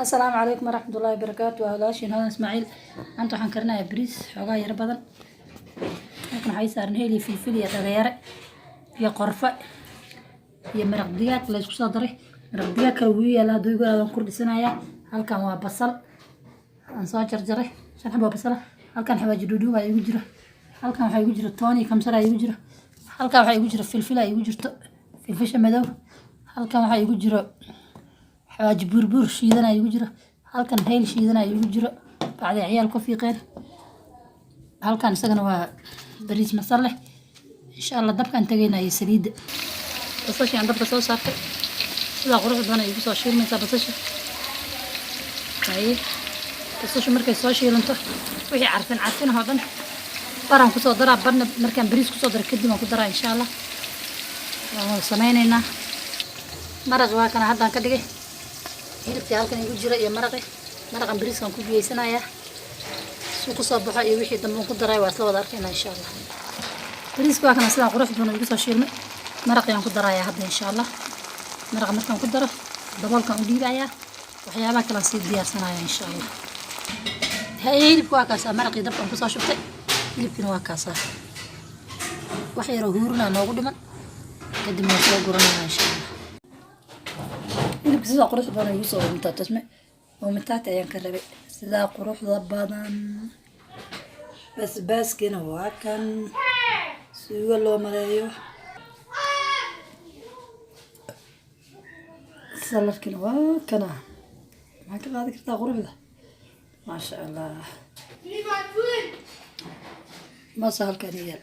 السلام عليكم ورحمة الله وبركاته. وهلاشين هذا اسماعيل أنتو حنكرنا بريس حوغا ير بدن لكن waxay saaran heli filfil iyo dhagayare iyo qorfa iyo maraq digaag la isku soo daray maraq digaag kala weey la doygo aan ku dhisanayaa halkan waa basal aan soo jarjaray shan xabo basal halkan xawaaji dudu ay ugu jiro halkan waxa ugu jiro toon iyo kamsar ay ugu jiro halkan waxa ugu jiro filfil ay ugu jirto filfisha madow halkan waxa ugu jiro xawaaji burbur shiidan ay ugu jiro halkan heel shiidan ay ugu jiro bacdi ciyaal ku fiiqeen halkan isagana waa bariis masala insha Allah dabkan tagaynaa saliid basasha aan dabka soo saartay sida quruxda badan ay ugu soo shiilmaysaa basasha basasha markay soo shiilanto wixii carfin oo dhan baran ku soo daraa barna markaan bariis ku soo daro kadib aan ku daraa insha Allah waan sameeynaa maraq waa kana hadda ka dhigay hilibka halkan igu jira iyo maraqan bariiskan ku biyeysanayaa suuq soo baxo iyo wixii dambe ku daray waa isla wada arkaynaa insha Allah bariiska waa kana sida qurux badan igu soo shiilmay maraqan ku darayaa hadda insha Allah maraq markaan ku daro daboolkan u dhiibayaa waxyaabaha kala sii diyaarsanayaa insha Allah hilibka waa kaas maraqii dabkan ku soo shubtay hilibkina waa kaas wax yar oo huurna noogu dhiman kadib ma soo guranaa insha Allah hilibka sida quruxda badan igu soo inta tasme oo mataata ayaan ka rabay sida quruxda badan basbaaskina waa kan suugo loo maleeyo saladkina waa kana ma ka qaadi kartaa quruxda ma sha Allah ma sahal kariya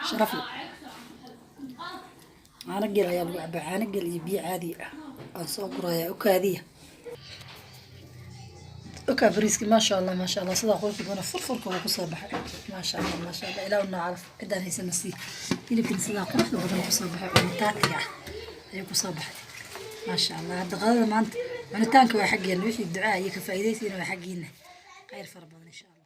sharaf أنا قل يا أبو عبد أنا قل يبيع عادي أصور يا أكادية أكافريسك ما شاء الله صدق قلت أنا فرفر كوا كصباح ما شاء الله إلى أن نعرف إذا هي سنسي اللي كن صدق قلت له بدنا كصباح ونتاكيا هي كصباح ما شاء الله هذا غير ما أنت من تانك وحقين وش الدعاء يكفي إيدينا وحقينا غير فربنا إن شاء الله.